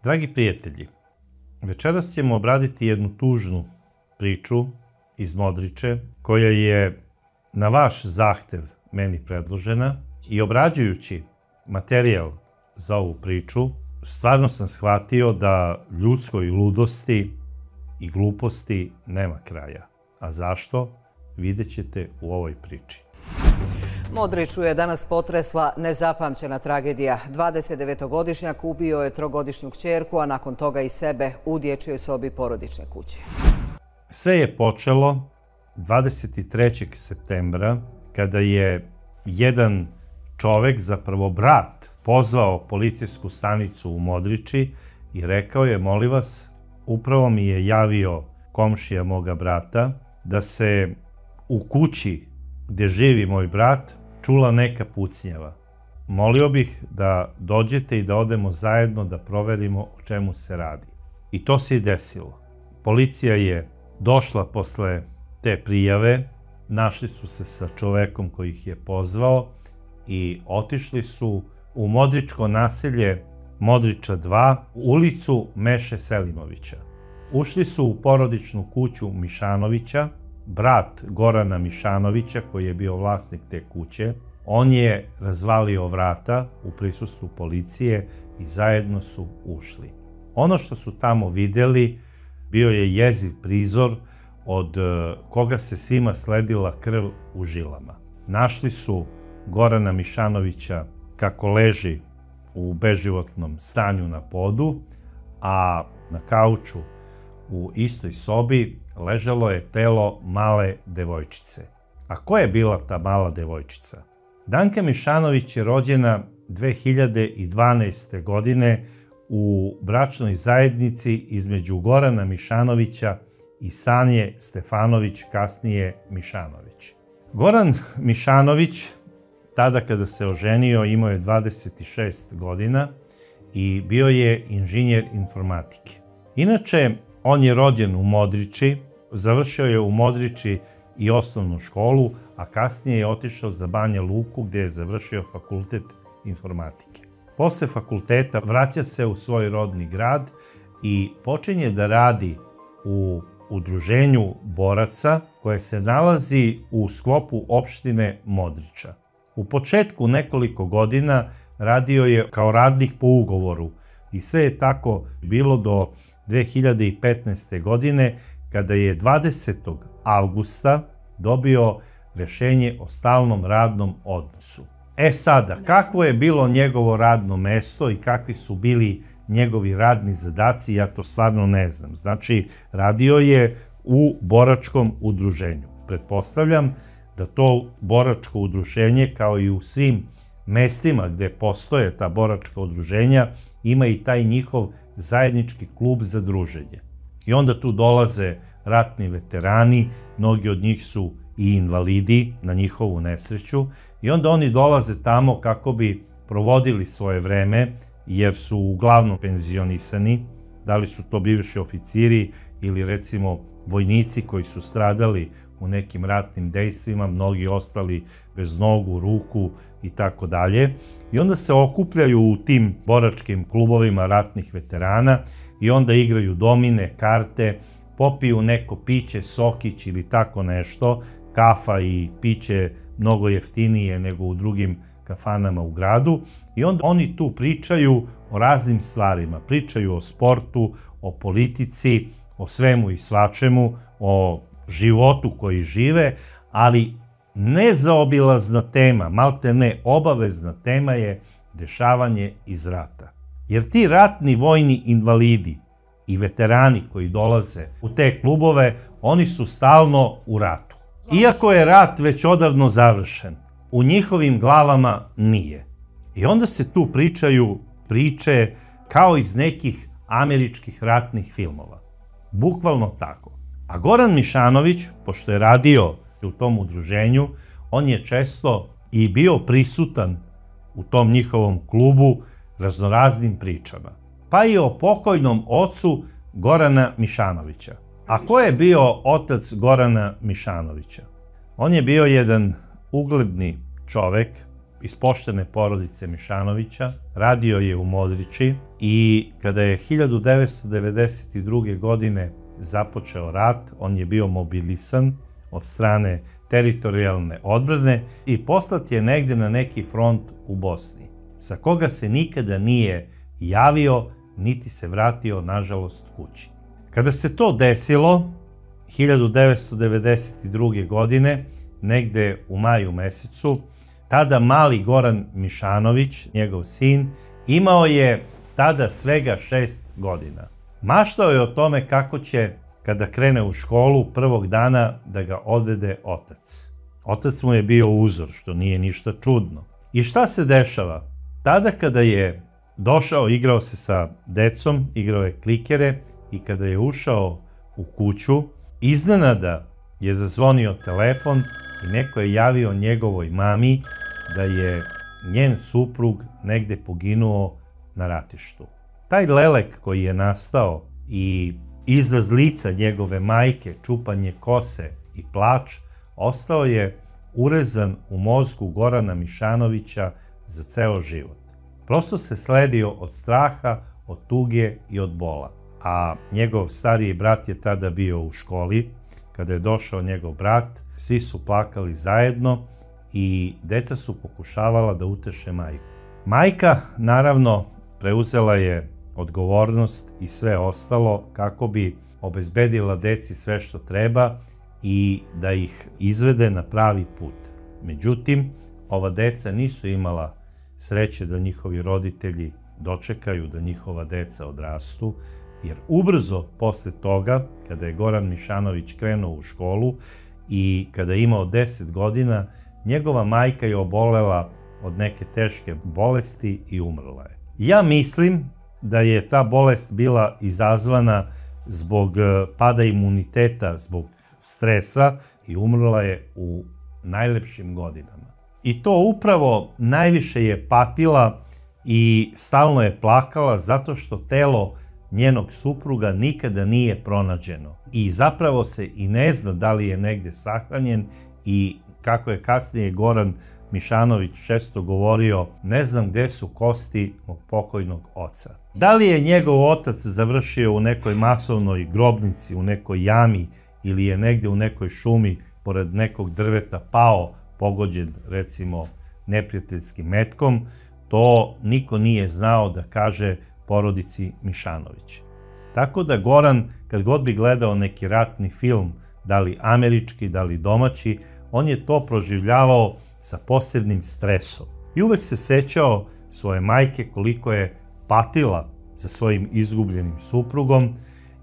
Dragi prijatelji, večeras ćemo obraditi jednu tužnu priču iz Modriče, koja je na vaš zahtev meni predložena i obrađujući materijal za ovu priču, stvarno sam shvatio da ljudskoj ludosti i gluposti nema kraja. A zašto? Vidjet ćete u ovoj priči. Modriču je danas potresla nezapamćena tragedija. 29-godišnjak ubio je 3-godišnju kćerku, a nakon toga i sebe u dječjoj sobi porodične kuće. Sve je počelo 23. septembra, kada je jedan čovek, zapravo brat, pozvao policijsku stanicu u Modriči i rekao je: molim vas, upravo mi je javio komšija moga brata da se u kući gde živi moj brat čula neka pucnjava. Molio bih da dođete i da odemo zajedno da proverimo o čemu se radi. I to se i desilo. Policija je došla posle te prijave, našli su se sa čovekom koji ih je pozvao i otišli su u modričko naselje Modriča 2, ulicu Meše Selimovića. Ušli su u porodičnu kuću Mišanovića, brat Gorana Mišanovića, koji je bio vlasnik te kuće. On je razvalio vrata u prisustvu policije i zajedno su ušli. Ono što su tamo videli bio je jeziv prizor od koga se svima sledila krv u žilama. Našli su Gorana Mišanovića kako leži u beživotnom stanju na podu, a na kauču u istoj sobi ležalo je telo male devojčice. A ko je bila ta mala devojčica? Danka Mišanović je rođena 2012. godine u bračnoj zajednici između Gorana Mišanovića i Sanje Stefanović, kasnije Mišanović. Goran Mišanović, tada kada se oženio, imao je 26 godina i bio je inženjer informatike. Inače, on je rođen u Modriči, završio je u Modriči i osnovnu školu, a kasnije je otišao za Banja Luku gde je završio fakultet informatike. Posle fakulteta vraća se u svoj rodni grad i počinje da radi u udruženju boraca koje se nalazi u sklopu opštine Modriča. U početku nekoliko godina radio je kao radnik po ugovoru i sve je tako bilo do 2015. godine, kada je 20. avgusta dobio rešenje o stalnom radnom odnosu. E sada, kakvo je bilo njegovo radno mesto i kakvi su bili njegovi radni zadaci, ja to stvarno ne znam. Znači, radio je u boračkom udruženju. Pretpostavljam da to boračko udruženje, kao i u svim mestima gde postoje ta boračka udruženja, ima i taj njihov zajednički klub za druženje. I onda tu dolaze ratni veterani, mnogi od njih su i invalidi na njihovu nesreću, i onda oni dolaze tamo kako bi provodili svoje vreme, jer su uglavnom penzionisani, da li su to bivši oficiri ili recimo vojnici koji su stradali u nekim ratnim dejstvima, mnogi ostali bez nogu, ruku i tako dalje. I onda se okupljaju u tim boračkim klubovima ratnih veterana i onda igraju domine, karte, popiju neko piće, sokić ili tako nešto, kafa i piće mnogo jeftinije nego u drugim kafanama u gradu, i onda oni tu pričaju o raznim stvarima. Pričaju o sportu, o politici, o svemu i svačemu, o životu koji žive, ali nezaobilazna tema, malte ne obavezna tema, je dešavanje iz rata. Jer ti ratni vojni invalidi i veterani koji dolaze u te klubove, oni su stalno u ratu. Iako je rat već odavno završen, u njihovim glavama nije. I onda se tu pričaju priče kao iz nekih američkih ratnih filmova. Bukvalno tako. A Goran Mišanović, pošto je radio u tom udruženju, on je često i bio prisutan u tom njihovom klubu raznoraznim pričama. Pa i o pokojnom ocu Gorana Mišanovića. A ko je bio otac Gorana Mišanovića? On je bio jedan ugledni čovek, iz poštene porodice Mišanovića, radio je u Modriči i kada je 1992. godine započeo rat, on je bio mobilisan od strane teritorijalne odbrane i poslat je negde na neki front u Bosni, sa koga se nikada nije javio, niti se vratio, nažalost, kući. Kada se to desilo, 1992. godine, negde u maju mesecu, tada mali Goran Mišanović, njegov sin, imao je tada svega 6 godina. Maštao je o tome kako će, kada krene u školu, prvog dana da ga odvede otac. Otac mu je bio uzor, što nije ništa čudno. I šta se dešava? Tada kada je došao, igrao se sa decom, igrao je klikere i kada je ušao u kuću, iznenada je zazvonio telefon i neko je javio njegovoj mami da je njen suprug negde poginuo na ratištu. Taj lelek koji je nastao i izraz lica njegove majke, čupanje kose i plač, ostao je urezan u mozgu Gorana Mišanovića za ceo život. Prosto se sledio od straha, od tuge i od bola. A njegov stariji brat je tada bio u školi. Kada je došao njegov brat, svi su plakali zajedno i deca su pokušavala da uteše majku. Majka, naravno, preuzela je odgovornost i sve ostalo kako bi obezbedila deci sve što treba i da ih izvede na pravi put. Međutim, ova deca nisu imala sreće da njihovi roditelji dočekaju da njihova deca odrastu, jer ubrzo posle toga, kada je Goran Mišanović krenuo u školu i kada je imao 10 godina, njegova majka je obolela od neke teške bolesti i umrla je. Ja mislim da je ta bolest bila izazvana zbog pada imuniteta, zbog stresa i umrla je u najlepšim godinama. I to upravo najviše je patila i stalno je plakala zato što telo njenog supruga nikada nije pronađeno. I zapravo se i ne zna da li je negde sahranjen i kako je kasnije Goran Mišanović često govorio, ne znam gde su kosti mog pokojnog oca. Da li je njegov otac završio u nekoj masovnoj grobnici, u nekoj jami ili je negde u nekoj šumi pored nekog drveta pao, pogođen recimo neprijateljskim metkom, to niko nije znao da kaže porodici Mišanović. Tako da Goran, kad god bi gledao neki ratni film, da li američki, da li domaći, on je to proživljavao sa posebnim stresom. I uvek se sećao svoje majke koliko je patila za svojim izgubljenim suprugom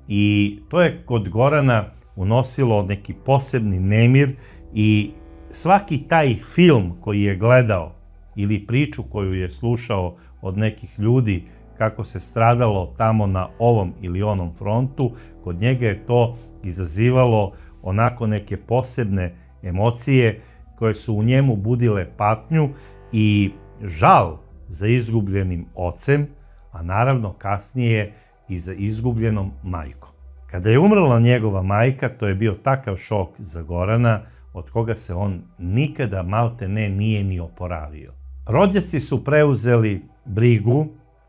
i to je kod Gorana unosilo neki posebni nemir i svaki taj film koji je gledao ili priču koju je slušao od nekih ljudi kako se stradalo tamo na ovom ili onom frontu, kod njega je to izazivalo onako neke posebne emocije koje su u njemu budile patnju i žal za izgubljenim ocem, a naravno kasnije i za izgubljenom majkom. Kada je umrla njegova majka, to je bio takav šok za Gorana, od koga se on nikada malte ne nije ni oporavio. Rođaci su preuzeli brigu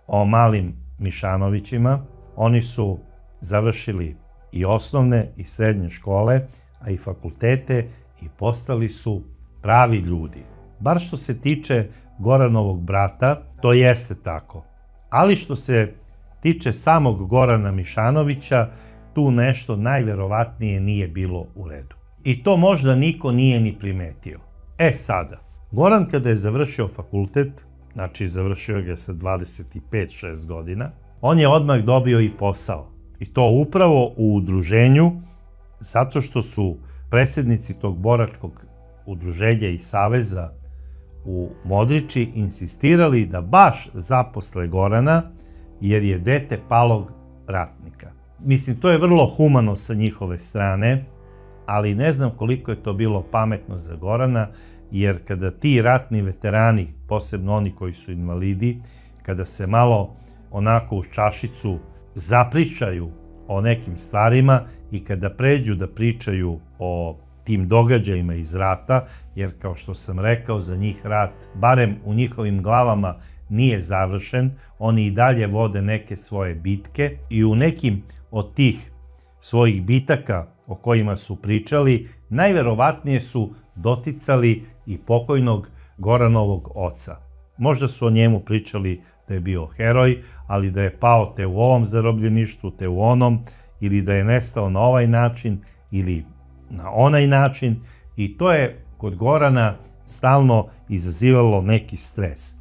o malim Mišanovićima. Oni su završili i osnovne i srednje škole, a i fakultete i postali su pravi ljudi. Bar što se tiče Goranovog brata, to jeste tako. Ali što se tiče samog Gorana Mišanovića, tu nešto najverovatnije nije bilo u redu. I to možda niko nije ni primetio. Sada, Goran kada je završio fakultet, znači završio ga sa 25-6 godina, on je odmah dobio i posao. I to upravo u udruženju, zato što su predsjednici tog boračkog udruženja i saveza u Modriči insistirali da baš zaposle Gorana, jer je dete palog ratnika. Mislim, to je vrlo humano sa njihove strane, ali ne znam koliko je to bilo pametno za Gorana, jer kada ti ratni veterani, posebno oni koji su invalidi, kada se malo onako uz čašicu zapričaju o nekim stvarima i kada pređu da pričaju o tim događajima iz rata, jer kao što sam rekao, za njih rat, barem u njihovim glavama, nije završen. Oni i dalje vode neke svoje bitke i u nekim od tih svojih bitaka o kojima su pričali, najverovatnije su doticali i pokojnog Goranovog oca. Možda su o njemu pričali da je bio heroj, ali da je pao te u ovom zarobljeništvu, te u onom, ili da je nestao na ovaj način ili na onaj način, i to je kod Gorana stalno izazivalo neki stres.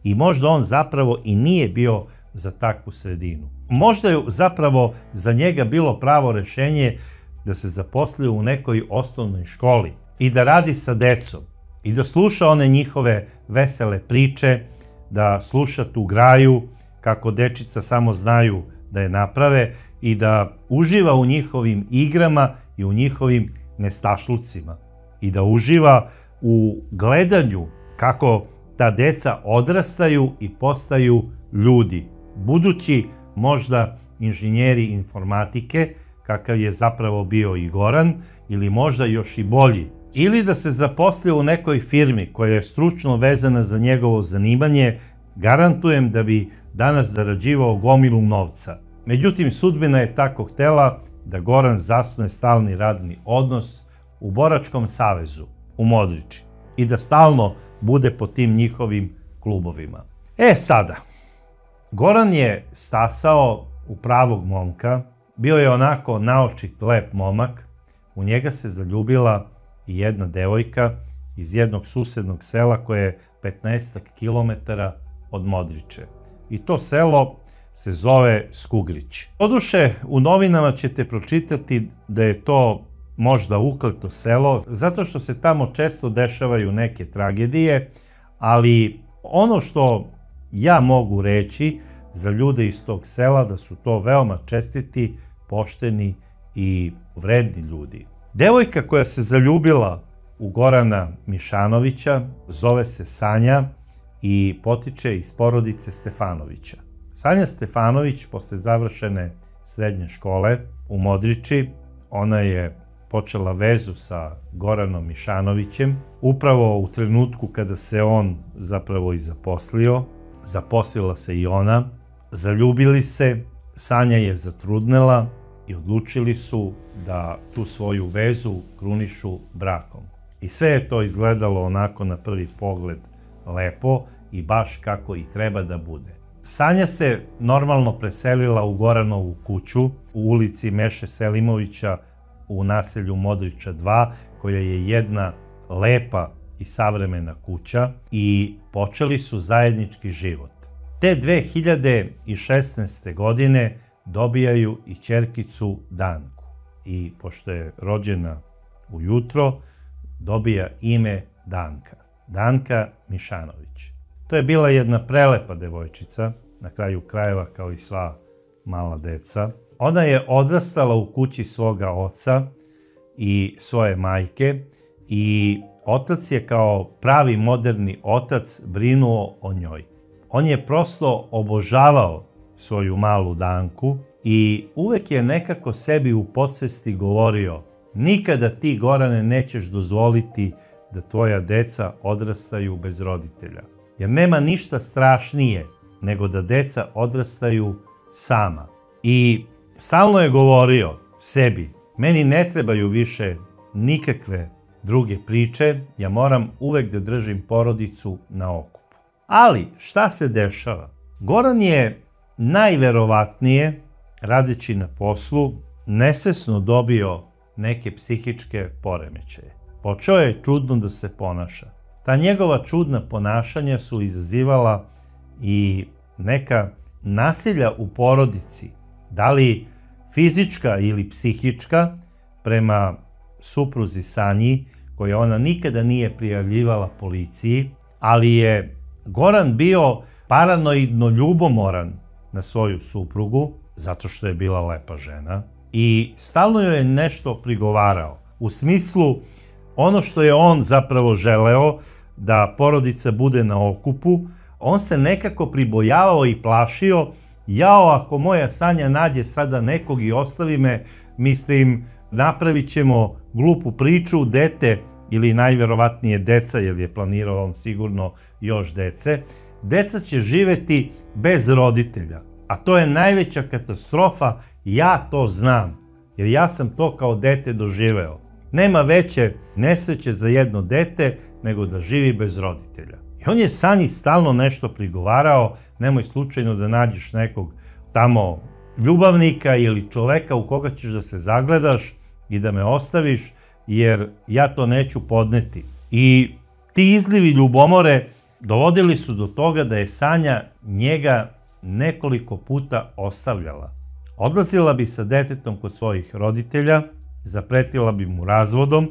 I možda on zapravo i nije bio za takvu sredinu. Možda je zapravo za njega bilo pravo rešenje da se zaposlio u nekoj osnovnoj školi i da radi sa decom i da sluša one njihove vesele priče, da sluša tu graju kako dečica samo znaju da je naprave i da uživa u njihovim igrama i u njihovim nestašlucima i da uživa u gledanju kako ta deca odrastaju i postaju ljudi, budući možda inženjeri informatike, kakav je zapravo bio i Goran, ili možda još i bolji, ili da se zaposlio u nekoj firmi koja je stručno vezana za njegovo zanimanje. Garantujem da bi danas zarađivao gomilu novca. Međutim, sudbina je tako htela da Goran zasnuje stalni radni odnos u Boračkom savezu u Modriči i da stalno bude po tim njihovim klubovima. Sada, Goran je stasao u pravog momka, bio je onako naočit, lep momak, u njega se zaljubila i jedna devojka iz jednog susednog sela koje je 15 kilometara od Modriče. I to selo se zove Skugrić. Doduše, u novinama ćete pročitati da je to možda ukleto selo, zato što se tamo često dešavaju neke tragedije, ali ono što ja mogu reći za ljude iz tog sela, da su to veoma čestiti, pošteni i vredni ljudi. Devojka koja se zaljubila u Gorana Mišanovića zove se Sanja i potiče iz porodice Stefanovića. Sanja Stefanović, posle završene srednje škole u Modriči, ona je počela vezu sa Goranom Mišanovićem, upravo u trenutku kada se on zapravo i zaposlio. Zaposlila se i ona, zaljubili se, Sanja je zatrudnela i odlučili su da tu svoju vezu krunišu brakom. I sve je to izgledalo onako na prvi pogled lepo i baš kako i treba da bude. Sanja se normalno preselila u Goranovu kuću u ulici Meše Selimovića u naselju Modriča 2, koja je jedna lepa i savremena kuća, i počeli su zajednički život. Te 2016. godine dobijaju i ćerkicu Danku i pošto je rođena ujutro, dobija ime Danka. Danka Mišanović. To je bila jedna prelepa devojčica, na kraju krajeva kao i sva mala deca. Ona je odrastala u kući svoga oca i svoje majke i otac je kao pravi moderni otac brinuo o njoj. On je prosto obožavao svoju malu Danku i uvek je nekako sebi u podsvesti govorio: nikada ti, Gorane, nećeš dozvoliti da tvoja deca odrastaju bez roditelja. Jer nema ništa strašnije nego da deca odrastaju sama. I stalno je govorio sebi: meni ne trebaju više nikakve druge priče, ja moram uvek da držim porodicu na okupu. Ali šta se dešava? Goran je najverovatnije, radeći na poslu, nesvesno dobio neke psihičke poremećaje. Počeo je čudno da se ponaša. Ta njegova čudna ponašanja su izazivala i neka nasilja u porodici, da li fizička ili psihička, prema supruzi Sanji, koje ona nikada nije prijavljivala policiji, ali je Goran bio paranoidno ljubomoran na svoju suprugu, zato što je bila lepa žena, i stalno joj je nešto prigovarao. U smislu, ono što je on zapravo želeo, da porodica bude na okupu, on se nekako pribojavao i plašio: jao, ako moja Sanja nađe sada nekog i ostavi me, mislim, napravit ćemo glupu priču, dete ili najverovatnije deca, jer je planirao on sigurno još dece, deca će živeti bez roditelja. A to je najveća katastrofa, ja to znam, jer ja sam to kao dete doživeo. Nema veće nesreće za jedno dete nego da živi bez roditelja. I on je Sanji stalno nešto prigovarao, nemoj slučajno da nađeš nekog tamo ljubavnika ili čoveka u koga ćeš da se zagledaš i da me ostaviš, jer ja to neću podneti. I ti izlivi ljubomore dovodili su do toga da je Sanja njega nekoliko puta ostavljala. Odlazila bi sa detetom kod svojih roditelja, zapretila bi mu razvodom,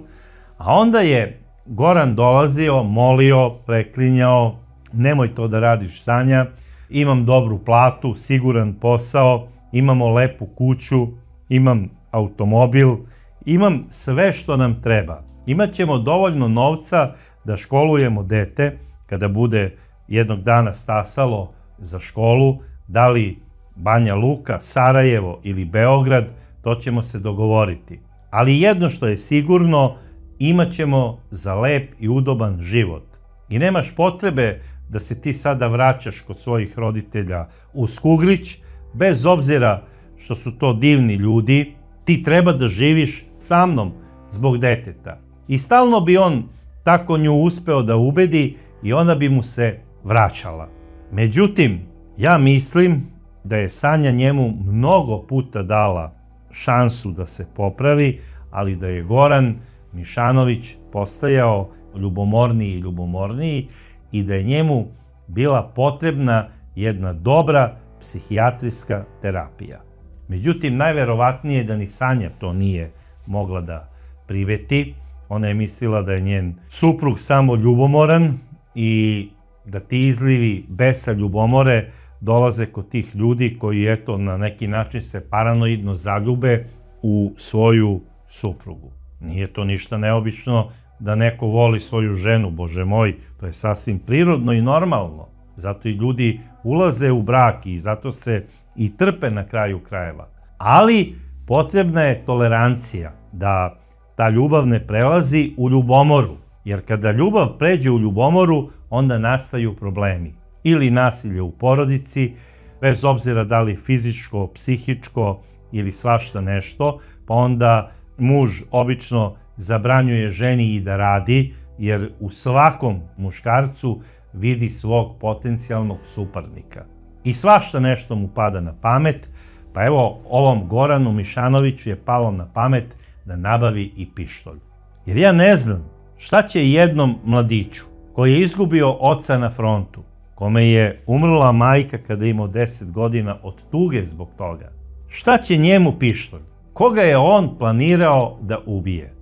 a onda je Goran dolazio, molio, preklinjao, nemoj to da radiš, Sanja, imam dobru platu, siguran posao, imamo lepu kuću, imam automobil, imam sve što nam treba. Imaćemo dovoljno novca da školujemo dete kada bude jednog dana stasalo za školu, da li Banja Luka, Sarajevo ili Beograd, to ćemo se dogovoriti. Ali jedno što je sigurno, imaćemo za lep i udoban život. I nemaš potrebe da se ti sada vraćaš kod svojih roditelja u Skugrić, bez obzira što su to divni ljudi, ti treba da živiš sa mnom zbog deteta. I stalno bi on tako nju uspeo da ubedi i ona bi mu se vraćala. Međutim, ja mislim da je Sanja njemu mnogo puta dala šansu da se popravi, ali da je Goran Mišanović postajao ljubomorniji i ljubomorniji i da je njemu bila potrebna jedna dobra psihijatrijska terapija. Međutim, najverovatnije je da ni Sanja to nije mogla da priveti. Ona je mislila da je njen suprug samo ljubomoran i da ti izlivi besa ljubomore dolaze kod tih ljudi koji, eto, na neki način se paranoidno zaljube u svoju suprugu. Nije to ništa neobično da neko voli svoju ženu, Bože moj, to je sasvim prirodno i normalno. Zato i ljudi ulaze u brak i zato se i trpe na kraju krajeva. Ali potrebna je tolerancija, da ta ljubav ne prelazi u ljubomoru. Jer kada ljubav pređe u ljubomoru, onda nastaju problemi. Ili nasilje u porodici, bez obzira da li fizičko, psihičko ili svašta nešto, pa onda muž obično zabranjuje ženi i da radi, jer u svakom muškarcu vidi svog potencijalnog suparnika. I svašta nešto mu pada na pamet, pa evo ovom Goranu Mišanoviću je palo na pamet da nabavi i pištolj. Jer ja ne znam šta će jednom mladiću koji je izgubio oca na frontu, kome je umrla majka kada je imao 10 godina od tuge zbog toga, šta će njemu pištolj? Koga je on planirao da ubije?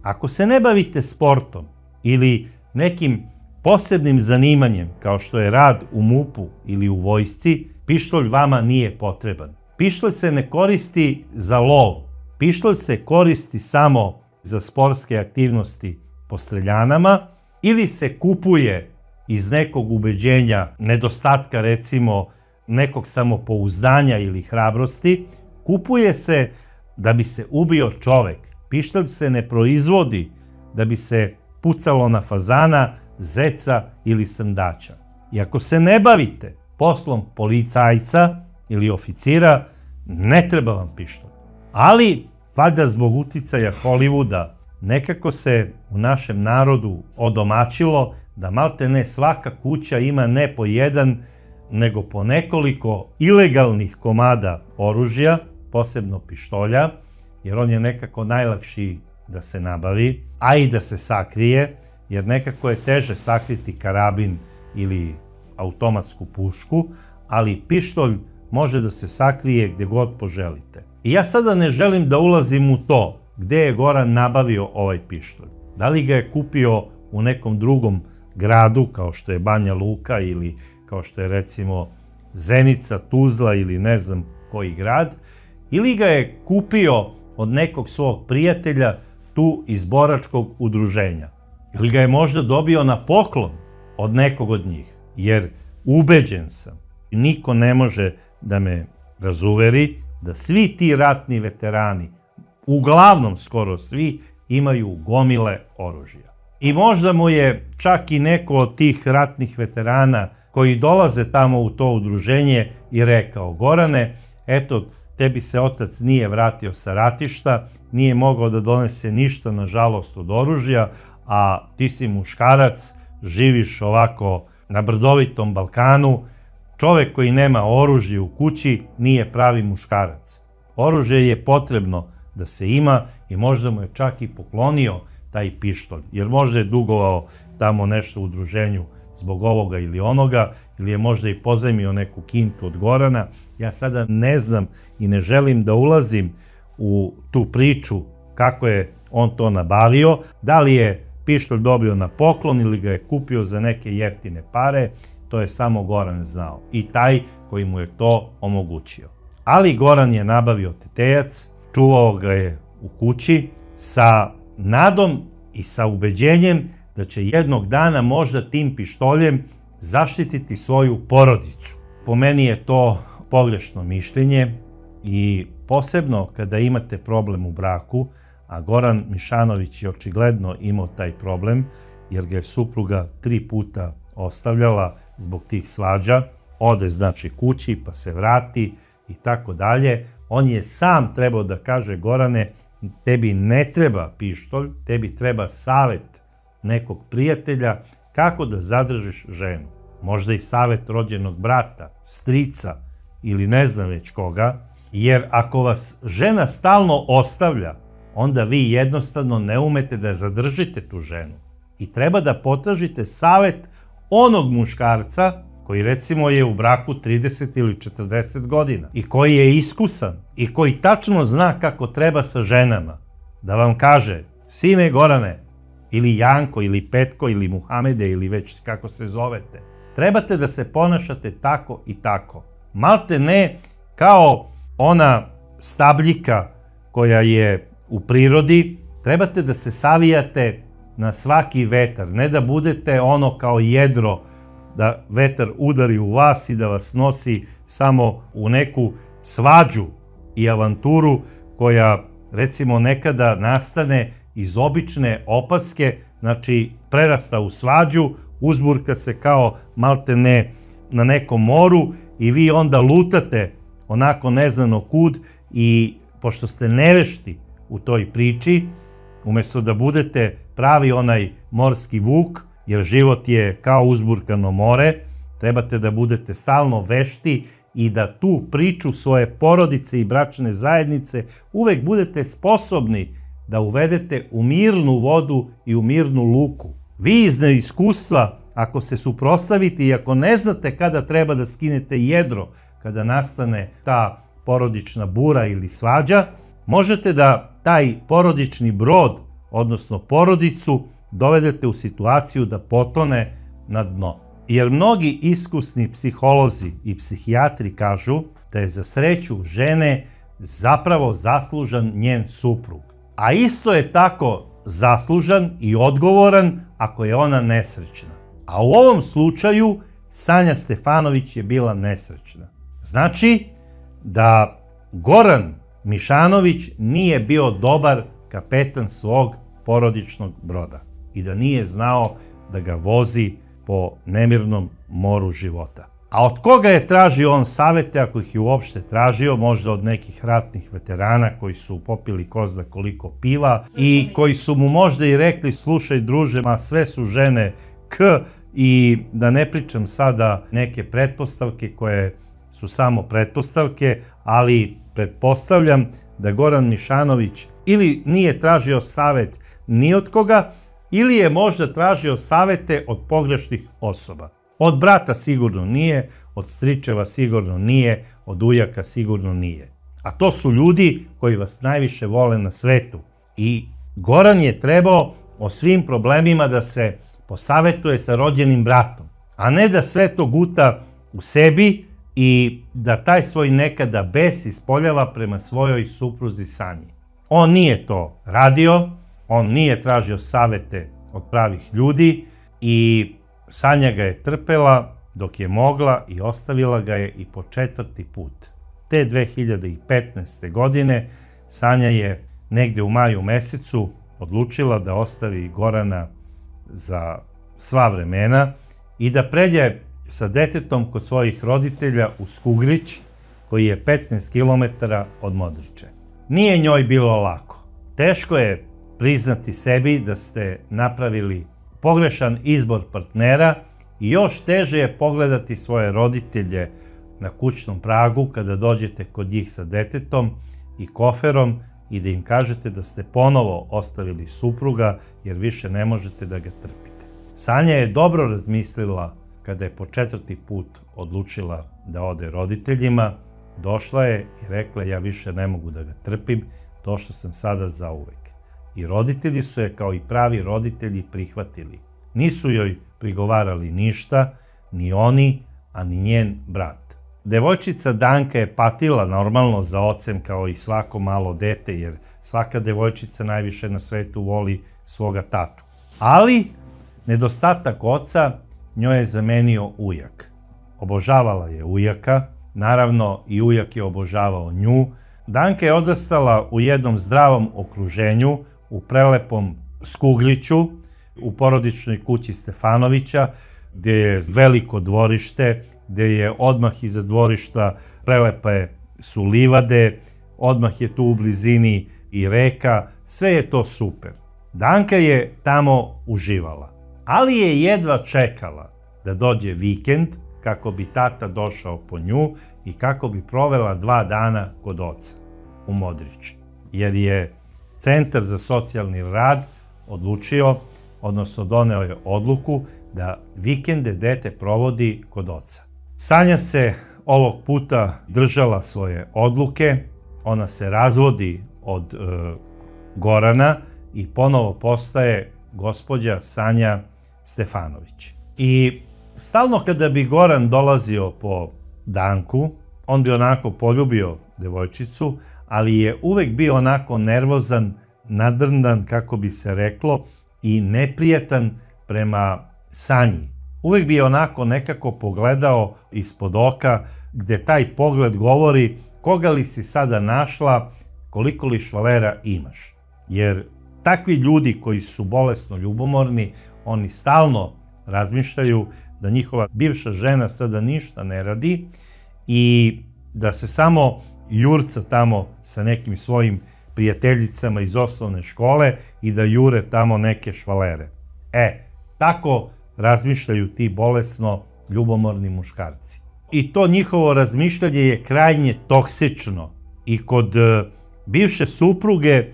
Ako se ne bavite sportom ili nekim posebnim zanimanjem kao što je rad u MUP-u ili u vojsci, pištolj vama nije potreban. Pištolj se ne koristi za lov. Pištolj se koristi samo za sportske aktivnosti po streljanama ili se kupuje iz nekog ubeđenja, nedostatka recimo nekog samopouzdanja ili hrabrosti, kupuje se da bi se ubio čovek. Pištolj se ne proizvodi da bi se pucalo na fazana, zeca ili srndaća. I ako se ne bavite poslom policajca ili oficira, ne treba vam pištolj. Ali, valjda zbog uticaja Hollywooda, nekako se u našem narodu odomaćilo da malte ne svaka kuća ima ne po jedan, nego po nekoliko ilegalnih komada oružja, posebno pištolja, jer on je nekako najlakši da se nabavi, a i da se sakrije, jer nekako je teže sakriti karabin ili automatsku pušku, ali pištolj može da se sakrije gdje god poželite. I ja sada ne želim da ulazim u to gdje je Goran nabavio ovaj pištolj. Da li ga je kupio u nekom drugom gradu, kao što je Banja Luka ili kao što je recimo Zenica, Tuzla ili ne znam koji grad, ili ga je kupio od nekog svog prijatelja tu iz boračkog udruženja. Ili ga je možda dobio na poklon od nekog od njih, jer ubeđen sam, niko ne može da me razuveri, da svi ti ratni veterani, uglavnom skoro svi, imaju gomile oružja. I možda mu je čak i neko od tih ratnih veterana koji dolaze tamo u to udruženje i rekao: Gorane, eto, tebi se otac nije vratio sa ratišta, nije mogao da donese ništa, nažalost, od oružja, a ti si muškarac, živiš ovako na brdovitom Balkanu, čovek koji nema oružje u kući nije pravi muškarac. Oružje je potrebno da se ima i možda mu je čak i poklonio taj pištolj, jer možda je dugovao tamo nešto u udruženju zbog ovoga ili onoga, ili je možda i pozajmio neku kintu od Gorana. Ja sada ne znam i ne želim da ulazim u tu priču kako je on to nabavio, da li je pištolj dobio na poklon ili ga je kupio za neke jeftine pare, to je samo Goran znao i taj koji mu je to omogućio. Ali Goran je nabavio tetejac, čuvao ga je u kući sa nadom i sa ubeđenjem da će jednog dana možda tim pištoljem zaštititi svoju porodicu. Po meni je to pogrešno mišljenje i posebno kada imate problem u braku, a Goran Mišanović je očigledno imao taj problem jer ga je supruga 3 puta ostavljala zbog tih svađa, ode znači kući pa se vrati i tako dalje. On je sam trebao da kaže: Gorane, tebi ne treba pištolj, tebi treba savet nekog prijatelja kako da zadržiš ženu. Možda i savet rođenog brata, strica ili ne znam već koga, jer ako vas žena stalno ostavlja, onda vi jednostavno ne umete da zadržite tu ženu. I treba da potražite savet onog muškarca koji recimo je u braku 30 ili 40 godina i koji je iskusan i koji tačno zna kako treba sa ženama. Da vam kaže: sine Gorane, ili Janko, ili Petko, ili Muhamede, ili već kako se zovete, trebate da se ponašate tako i tako. Malte ne kao ona stabljika koja je u prirodi, trebate da se savijate na svaki vetar, ne da budete ono kao jedro, da vetar udari u vas i da vas nosi samo u neku svađu i avanturu koja recimo nekada nastane iz obične opaske, znači prerasta u svađu, uzburka se kao maltene na nekom moru i vi onda lutate onako neznano kud i pošto ste nevešti u toj priči, umesto da budete pravi onaj morski vuk, jer život je kao uzburkano more, trebate da budete stalno vešti i da tu priču svoje porodice i bračne zajednice uvek budete sposobni da uvedete u mirnu vodu i u mirnu luku. Vi iz neiskustva, ako se suprotstavite i ako ne znate kada treba da skinete jedro, kada nastane ta porodična bura ili svađa, možete da taj porodični brod, odnosno porodicu, dovedete u situaciju da potone na dno. Jer mnogi iskusni psiholozi i psihijatri kažu da je za sreću žene zapravo zaslužan njen suprug. A isto je tako zaslužan i odgovoran ako je ona nesrećna. A u ovom slučaju Sanja Stefanović je bila nesrećna. Znači da Goran Mišanović nije bio dobar kapetan svog porodičnog broda i da nije znao da ga vozi po nemirnom moru života. A od koga je tražio on savete, ako ih je uopšte tražio? Možda od nekih ratnih veterana koji su popili ko zna koliko piva i koji su mu možda i rekli: slušaj druže, ma sve su žene k, i da ne pričam sada neke pretpostavke koje su samo pretpostavke, ali pretpostavljam da Goran Mišanović ili nije tražio savet ni od koga, ili je možda tražio savete od pogrešnih osoba. Od brata sigurno nije, od stričeva sigurno nije, od ujaka sigurno nije. A to su ljudi koji vas najviše vole na svetu. I Goran je trebao o svim problemima da se posavetuje sa rođenim bratom, a ne da sve to guta u sebi i da taj svoj nekada bes ispoljava prema svojoj supruzi Sanji. On nije to radio, on nije tražio savete od pravih ljudi i Sanja ga je trpela dok je mogla i ostavila ga je i po 4. put. Te 2015. godine Sanja je negde u maju mesecu odlučila da ostavi Gorana za sva vremena i da pređe sa detetom kod svojih roditelja u Skugrić, koji je 15 km od Modriče. Nije njoj bilo lako. Teško je priznati sebi da ste napravili pogrešan izbor partnera i još teže je pogledati svoje roditelje na kućnom pragu kada dođete kod njih sa detetom i koferom i da im kažete da ste ponovo ostavili supruga jer više ne možete da ga trpite. Sanja je dobro razmislila kada je po 4. put odlučila da ode roditeljima. Došla je i rekla: ja više ne mogu da ga trpim, došla sam sada zauvek. I roditelji su je kao i pravi roditelji prihvatili. Nisu joj prigovarali ništa, ni oni, a ni njen brat. Devojčica Danka je patila normalno za ocem kao i svako malo dete, jer svaka devojčica najviše na svetu voli svoga tatu. Ali nedostatak oca njoj je zamenio ujak. Obožavala je ujaka, naravno i ujak je obožavao nju. Danka je odrastala u jednom zdravom okruženju, u prelepom Skugriću, u porodičnoj kući Stefanovića, gdje je veliko dvorište, gdje je odmah iza dvorišta prelepe su livade, odmah je tu u blizini i reka, sve je to super. Danka je tamo uživala, ali je jedva čekala da dođe vikend kako bi tata došao po nju i kako bi provela 2 dana kod oca u Modriči, jer je Centar za socijalni rad odlučio, odnosno doneo je odluku da vikende dete provodi kod oca. Sanja se ovog puta držala svoje odluke, ona se razvodi od Gorana i ponovo postaje gospođa Sanja Stefanović. I stalno kada bi Goran dolazio po Danku, on bi onako poljubio devojčicu, ali je uvek bio onako nervozan, nadrndan, kako bi se reklo, i neprijatan prema Sanji. Uvek bi onako nekako pogledao ispod oka, gde taj pogled govori: koga li si sada našla, koliko li švalera imaš. Jer takvi ljudi koji su bolesno ljubomorni, oni stalno razmišljaju da njihova bivša žena sada ništa ne radi i da se samo jurca tamo sa nekim svojim prijateljicama iz osnovne škole i da jure tamo neke švalere. Tako razmišljaju ti bolesno ljubomorni muškarci. I to njihovo razmišljanje je krajnje toksično i kod bivše supruge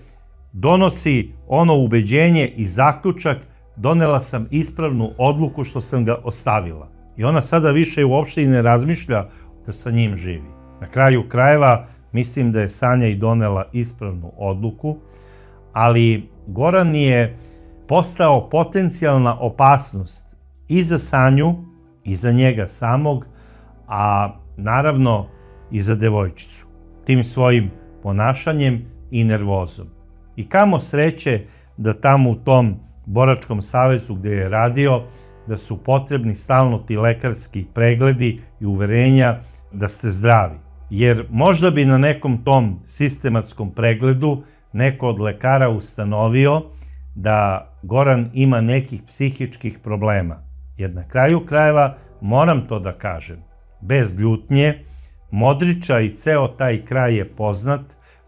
donosi ono ubeđenje i zaključak: donela sam ispravnu odluku što sam ga ostavila. I ona sada više uopšte i ne razmišlja da sa njim živi. Na kraju krajeva mislim da je Sanja i donela ispravnu odluku, ali Goran je postao potencijalna opasnost i za Sanju, i za njega samog, a naravno i za devojčicu, tim svojim ponašanjem i nervozom. I kamo sreće da tamo u tom boračkom savezu gde je radio, da su potrebni stalno ti lekarski pregledi i uverenja da ste zdravi. Jer možda bi na nekom tom sistematskom pregledu neko od lekara ustanovio da Goran ima nekih psihičkih problema. Jer na kraju krajeva, moram to da kažem, bez ljutnje, Modriča i ceo taj kraj je poznat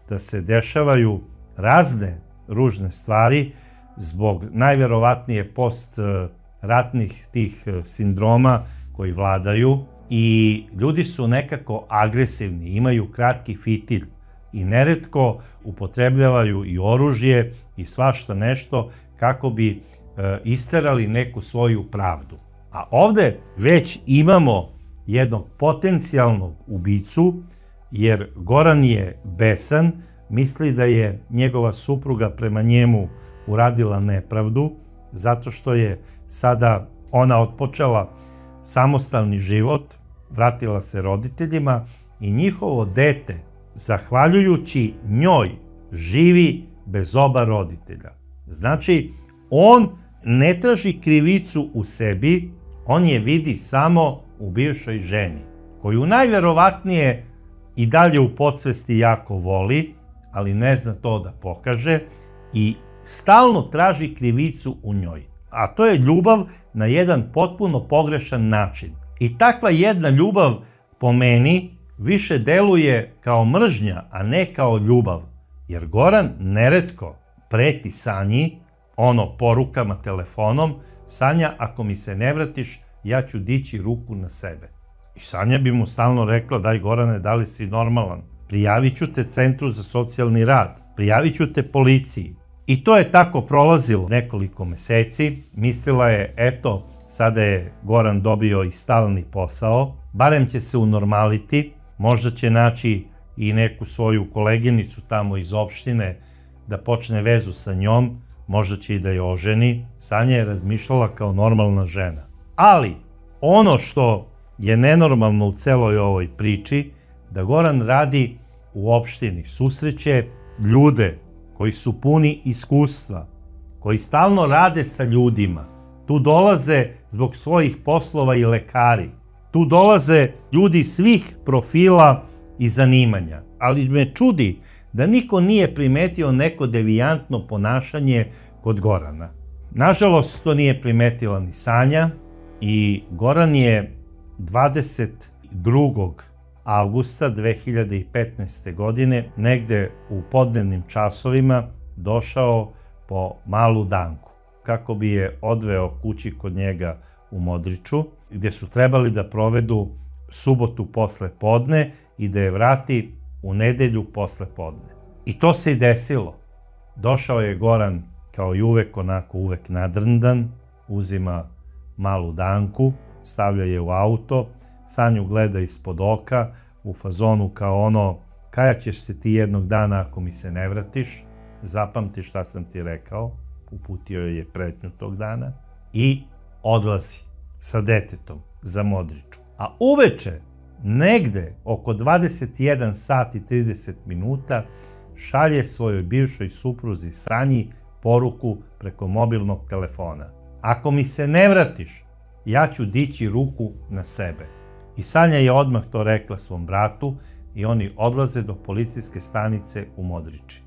da se dešavaju razne ružne stvari zbog najverovatnije postratnih tih sindroma koji vladaju i ljudi su nekako agresivni, imaju kratki fitilj i neretko upotrebljavaju i oružje i svašta nešto kako bi isterali neku svoju pravdu. A ovde već imamo jednog potencijalnog ubicu, jer Goran je besan, misli da je njegova supruga prema njemu uradila nepravdu, zato što je sada ona otpočela samostalni život, vratila se roditeljima i njihovo dete, zahvaljujući njoj, živi bez oba roditelja. Znači, on ne traži krivicu u sebi, on je vidi samo u bivšoj ženi, koju najverovatnije i dalje u podsvesti jako voli, ali ne zna to da pokaže i stalno traži krivicu u njoj. A to je ljubav na jedan potpuno pogrešan način. I takva jedna ljubav, po meni, više deluje kao mržnja, a ne kao ljubav. Jer Goran neretko preti Sanji, porukama, telefonom: Sanja, ako mi se ne vratiš, ja ću dići ruku na sebe. I Sanja bi mu stalno rekla: daj Gorane, da li si normalan? Prijavit ću te Centru za socijalni rad, prijavit ću te policiji. I to je tako prolazilo nekoliko meseci. Mislila je, eto, sada je Goran dobio i stalni posao, barem će se unormaliti, možda će naći i neku svoju koleginicu tamo iz opštine da počne vezu sa njom, možda će i da je oženi. Sanja je razmišljala kao normalna žena. Ali, ono što je nenormalno u celoj ovoj priči, da Goran radi u opštini, susreće ljude koji su puni iskustva, koji stalno rade sa ljudima. Tu dolaze zbog svojih poslova i lekari. Tu dolaze ljudi svih profila i zanimanja. Ali me čudi da niko nije primetio neko devijantno ponašanje kod Gorana. Nažalost, to nije primetila ni Sanja i Goran je 22. avgusta 2015. godine, negde u podnevnim časovima, došao po Malu Danku, kako bi je odveo kući kod njega u Modriču, gde su trebali da provedu subotu posle podne i da je vrati u nedelju posle podne. I to se i desilo. Došao je Goran kao i uvek, onako uvek nadrndan, uzima Malu Danku, stavlja je u auto, Sanju gleda ispod oka, u fazonu kao kajaćeš se ti jednog dana ako mi se ne vratiš, zapamti šta sam ti rekao, uputio je pretnju tog dana, i odlazi sa detetom za Modriču. A uveče, negde oko 21 sat i 30 minuta, šalje svojoj bivšoj supruzi Sanji poruku preko mobilnog telefona: ako mi se ne vratiš, ja ću dići ruku na sebe. I Sanja je odmah to rekla svom bratu i oni odlaze do policijske stanice u Modriči.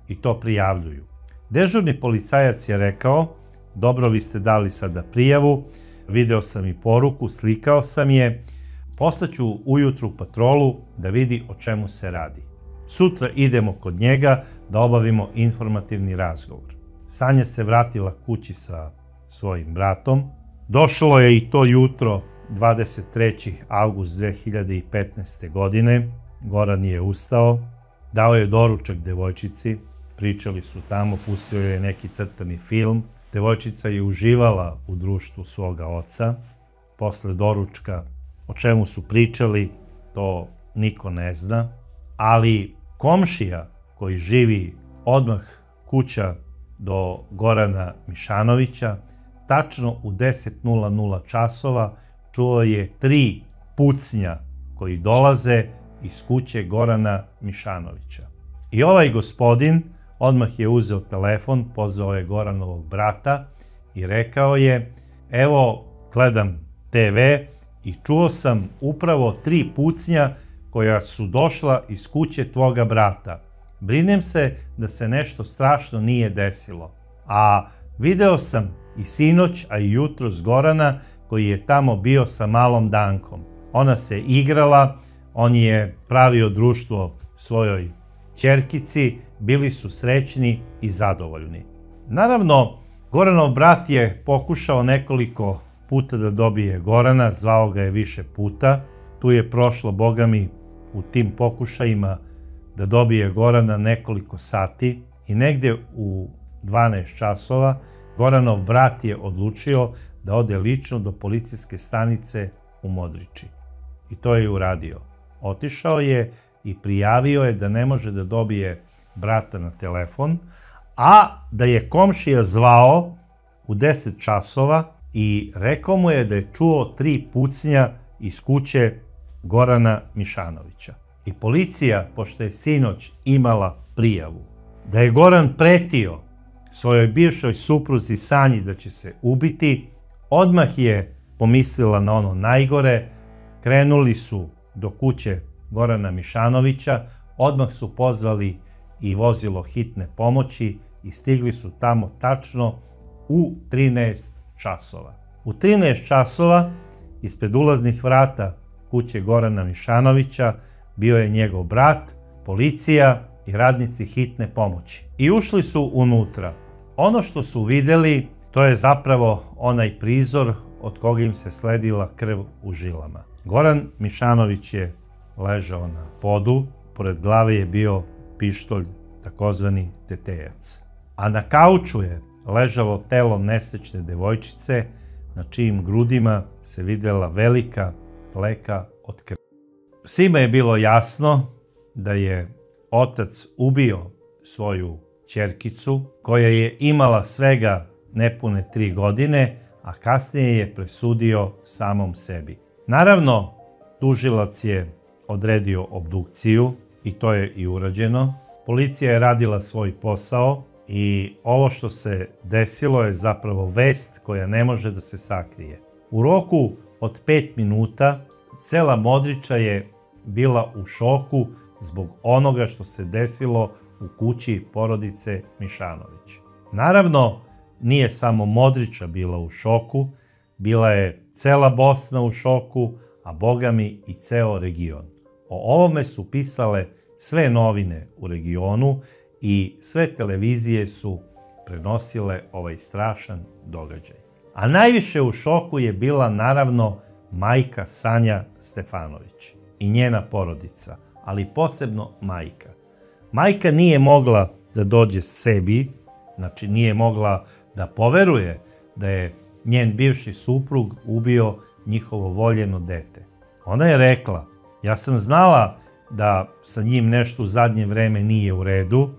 I to prijavljuju. Dežurni policajac je rekao: dobro, vi ste dali sada prijavu, video sam i poruku, slikao sam je, poslaću ujutru patrolu da vidi o čemu se radi. Sutra idemo kod njega da obavimo informativni razgovor. Sanja se vratila kući sa svojim bratom. Došlo je i to jutro, 23. avgust 2015. godine. Goran je ustao, dao je doručak devojčici, pričali su tamo, pustio je neki crtani film. Devojčica je uživala u društvu svoga oca. Posle doručka, o čemu su pričali, to niko ne zna, ali komšija koji živi odmah kuća do Gorana Mišanovića, tačno u 10:00 časova čuo je 3 pucnja koji dolaze iz kuće Gorana Mišanovića. I ovaj gospodin odmah je uzeo telefon, pozvao je Goranovog brata i rekao je: evo, gledam TV i čuo sam upravo 3 pucnja koja su došla iz kuće tvoga brata. Brinem se da se nešto strašno nije desilo. A video sam i sinoć, a i jutros Gorana koji je tamo bio sa Malom Dankom. Ona se igrala, on je pravio društvo svojoj ćerkici, bili su srećni i zadovoljni. Naravno, Goranov brat je pokušao nekoliko puta da dobije Gorana, zvao ga je više puta. Tu je prošlo, bogami, u tim pokušajima da dobije Gorana nekoliko sati i negde u 12 časova Goranov brat je odlučio da ode lično do policijske stanice u Modriči. I to je uradio. Otišao je i prijavio je da ne može da dobije brata na telefon, a da je komšija zvao u 10 časova i rekao mu je da je čuo 3 pucnja iz kuće Gorana Mišanovića. I policija, pošto je sinoć imala prijavu da je Goran pretio svojoj bivšoj supruzi Sanji da će se ubiti, odmah je pomislila na ono najgore, krenuli su do kuće Gorana Mišanovića, odmah su pozvali i vozilo hitne pomoći i stigli su tamo tačno u 13 časova. U 13 časova ispred ulaznih vrata kuće Gorana Mišanovića bio je njegov brat, policija i radnici hitne pomoći. I ušli su unutra. Ono što su vidjeli, to je zapravo onaj prizor od koga im se sledila krv u žilama. Goran Mišanović je ležao na podu, pored glave je bio pištolj, takozvani tetejac. A na kauču je ležalo telo nesrećne devojčice, na čijim grudima se vidjela velika fleka od krvi. Svima je bilo jasno da je otac ubio svoju ćerkicu, koja je imala svega nepune 3 godine, a kasnije je presudio samom sebi. Naravno, tužilac je odredio obdukciju i to je i urađeno. Policija je radila svoj posao i ovo što se desilo je zapravo vest koja ne može da se sakrije. U roku od 5 minuta cela Modriča je bila u šoku zbog onoga što se desilo u kući porodice Mišanović. Naravno, nije samo Modriča bila u šoku, bila je cela Bosna u šoku, a bogami i ceo region. O ovome su pisale sve novine u regionu i sve televizije su prenosile ovaj strašan događaj. A najviše u šoku je bila naravno majka Sanja Stefanović i njena porodica, ali posebno majka. Majka nije mogla da dođe sebi, znači nije mogla da poveruje da je njen bivši suprug ubio njihovo voljeno dete. Ona je rekla, ja sam znala da sa njim nešto u zadnje vreme nije u redu,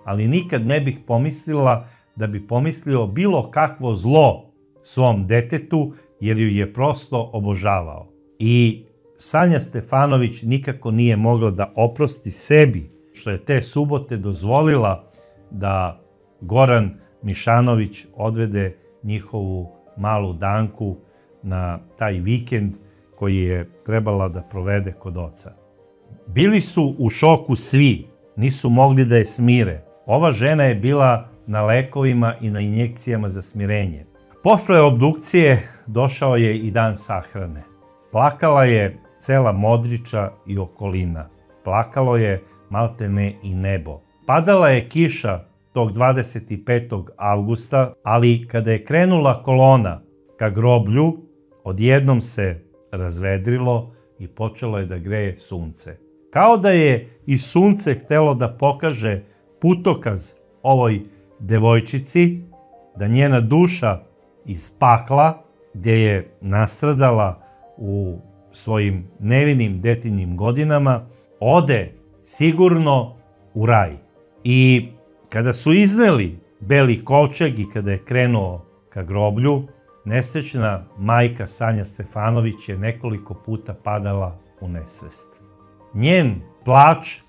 ali nikad ne bih pomislila da bi pomislio bilo kakvo zlo svom detetu, jer ju je prosto obožavao. I Sanja Stefanović nikako nije mogla da oprosti sebi što je te subote dozvolila da Goran Mišanović odvede njihovu malu Danku na taj vikend koji je trebala da provede kod oca. Bili su u šoku svi, nisu mogli da je smire. Ova žena je bila na lekovima i na injekcijama za smirenje. Posle obdukcije došao je i dan sahrane. Plakala je cela Modriča i okolina. Plakalo je maltene i nebo. Padala je kiša tog 25. avgusta, ali kada je krenula kolona ka groblju, odjednom se razvedrilo i počelo je da greje sunce. Kao da je i sunce htelo da pokaže putokaz ovoj devojčici, da njena duša iz pakla, gdje je nastradala u svojim nevinim detinjim godinama, ode sigurno u raj. I kada su izneli beli kovčeg i kada je krenuo ka groblju, nesrećna majka Sanja Stefanović je nekoliko puta padala u nesvest. Njen plač,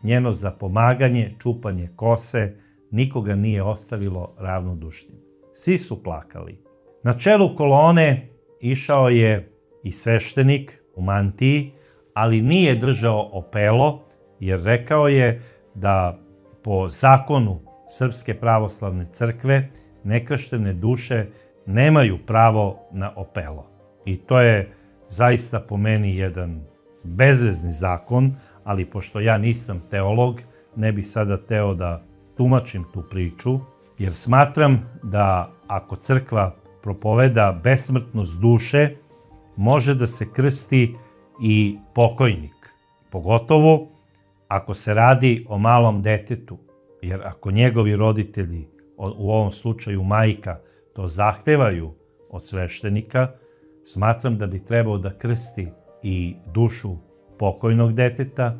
njeno zapomaganje, čupanje kose, nikoga nije ostavilo ravnodušnim. Svi su plakali. Na čelu kolone išao je i sveštenik u mantiji, ali nije držao opelo, jer rekao je da po zakonu Srpske pravoslavne crkve nekrštene duše nemaju pravo na opelo. I to je zaista po meni jedan bezvezni zakon, ali pošto ja nisam teolog, ne bih sada teo da tumačim tu priču, jer smatram da ako crkva propoveda besmrtnost duše, može da se krsti i pokojnik. Pogotovo ako se radi o malom detetu, jer ako njegovi roditelji, u ovom slučaju majka, to zahtevaju od sveštenika, smatram da bi trebao da krsti i dušu pokojnog deteta,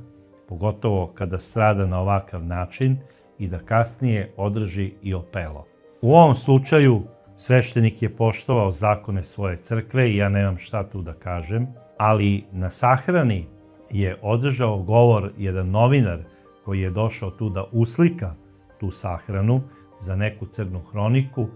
pogotovo kada strada na ovakav način, i da kasnije održi i opelo. U ovom slučaju sveštenik je poštovao zakone svoje crkve i ja nemam šta tu da kažem, ali na sahrani je održao govor jedan novinar koji je došao tu da uslika tu sahranu za neku crnu hroniku,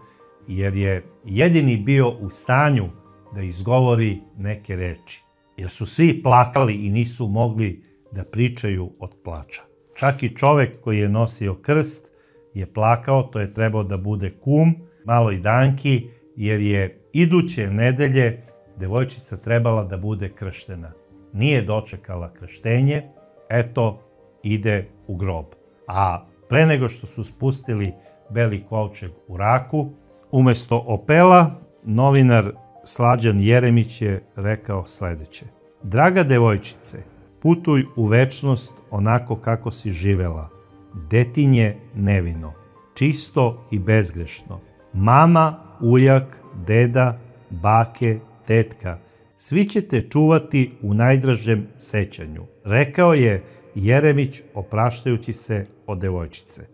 jer je jedini bio u stanju da izgovori neke reči. Jer su svi plakali i nisu mogli da pričaju od plača. Čak i čovek koji je nosio krst je plakao, to je trebao da bude kum maloj Danki, jer je iduće nedelje devojčica trebala da bude krštena. Nije dočekala krštenje, eto, ide u grob. A pre nego što su spustili beli kovčeg u raku, umesto Opela, novinar Slađan Jeremić je rekao sledeće. Draga devojčice, putuj u večnost onako kako si živela. Detinje nevino, čisto i bezgrešno. Mama, ujak, deda, bake, tetka, svi će te čuvati u najdražem sećanju, rekao je Jeremić opraštajući se od devojčice.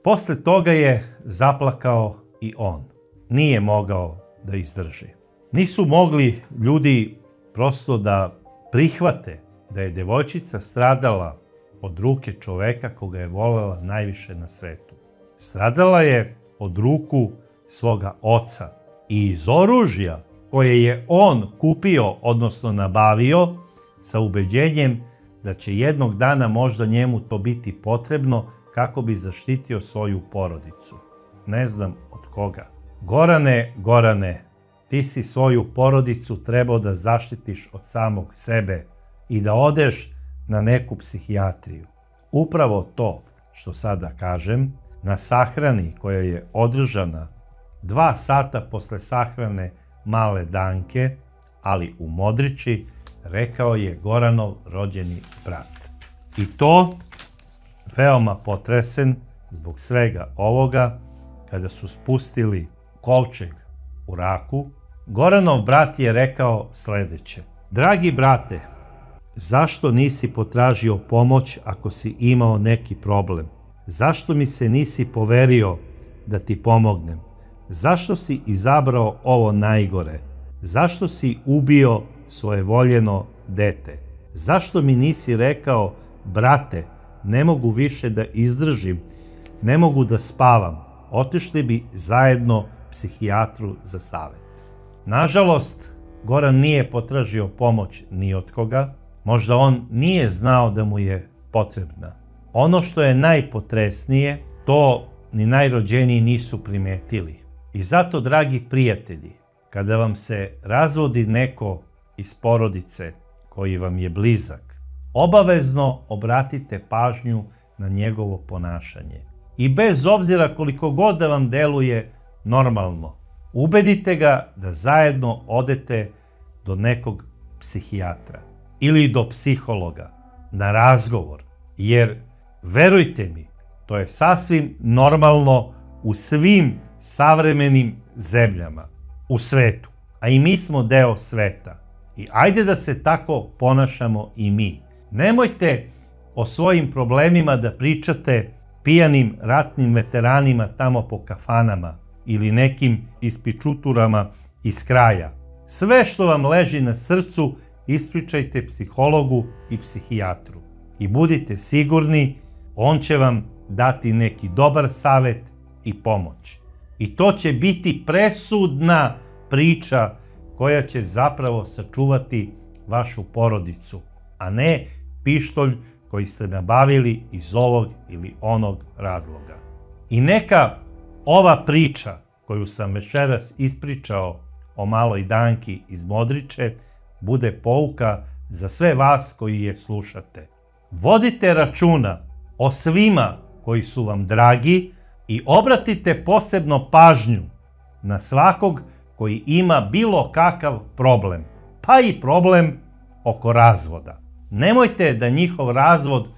Posle toga je zaplakao i on. Nije mogao da izdrži. Nisu mogli ljudi prosto da prihvate da je devojčica stradala od ruke čoveka koga je volela najviše na svetu. Stradala je od ruku svoga oca i iz oružja koje je on kupio, odnosno nabavio, sa ubeđenjem da će jednog dana možda njemu to biti potrebno kako bi zaštitio svoju porodicu. Ne znam od koga. Gorane, ti si svoju porodicu trebao da zaštitiš od samog sebe i da odeš na neku psihijatriju. Upravo to što sada kažem, na sahrani koja je održana 2 sata posle sahrane male Danke, ali u Modriči, rekao je Goranov rođeni brat. I to, veoma potresen zbog svega ovoga, kada su spustili kovčeg u raku, Goranov brat je rekao sledeće. Dragi brate, zašto nisi potražio pomoć ako si imao neki problem? Zašto mi se nisi poverio da ti pomognem? Zašto si izabrao ovo najgore? Zašto si ubio svoje voljeno dete? Zašto mi nisi rekao, brate, ne mogu više da izdržim, ne mogu da spavam, otišli bi zajedno psihijatru za savet. Nažalost, Goran nije potražio pomoć ni od koga, možda on nije znao da mu je potrebna. Ono što je najpotresnije, to ni najrođeniji nisu primetili. I zato, dragi prijatelji, kada vam se razvodi neko iz porodice koji vam je blizak, obavezno obratite pažnju na njegovo ponašanje. I bez obzira koliko god da vam deluje normalno, ubedite ga da zajedno odete do nekog psihijatra ili do psihologa na razgovor, jer verujte mi, to je sasvim normalno u svim savremenim zemljama u svetu, a i mi smo deo sveta. I ajde da se tako ponašamo i mi. Nemojte o svojim problemima da pričate pijanim ratnim veteranima tamo po kafanama ili nekim ispičuturama iz kraja. Sve što vam leži na srcu ispričajte psihologu i psihijatru. I budite sigurni, on će vam dati neki dobar savet i pomoć. I to će biti presudna priča koja će zapravo sačuvati vašu porodicu, a ne pištolj koji ste nabavili iz ovog ili onog razloga. I neka ova priča koju sam večeras ispričao o maloj Danki iz Modriče bude pouka za sve vas koji je slušate. Vodite računa o svima koji su vam dragi i obratite posebno pažnju na svakog koji ima bilo kakav problem, pa i problem oko razvoda. Nemojte da njihov razvod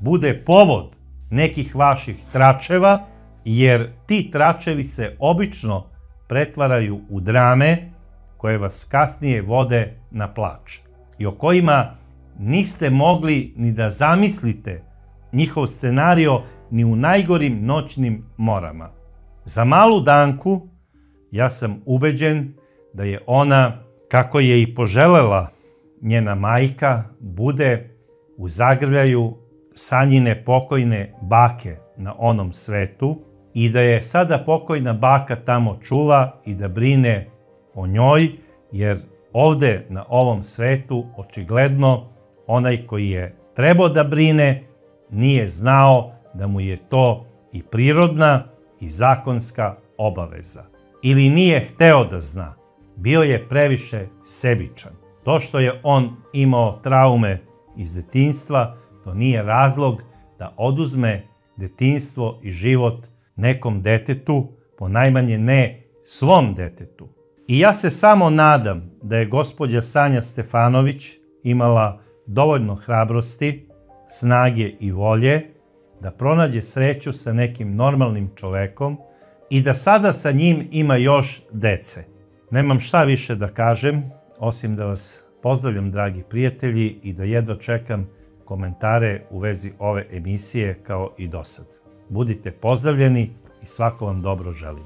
bude povod nekih vaših tračeva, jer ti tračevi se obično pretvaraju u drame koje vas kasnije vode na plač i o kojima niste mogli ni da zamislite njihov scenario ni u najgorim noćnim morama. Za malu Danku ja sam ubeđen da je ona, kako je i poželela njena majka, bude u zagrljaju Sanjine pokojne bake na onom svetu i da je sada pokojna baka tamo čuva i da brine o njoj, jer ovde na ovom svetu očigledno onaj koji je trebao da brine nije znao da mu je to i prirodna i zakonska obaveza. Ili nije hteo da zna. Bio je previše sebičan. To što je on imao traume iz detinjstva, to nije razlog da oduzme detinjstvo i život nekom detetu, ponajmanje ne svom detetu. I ja se samo nadam da je gospođa Sanja Stefanović imala dovoljno hrabrosti, snage i volje da pronađe sreću sa nekim normalnim čovekom i da sada sa njim ima još dece. Nemam šta više da kažem, osim da vas pozdravljam, dragi prijatelji, i da jedva čekam komentare u vezi ove emisije kao i do sad. Budite pozdravljeni i svako vam dobro želim.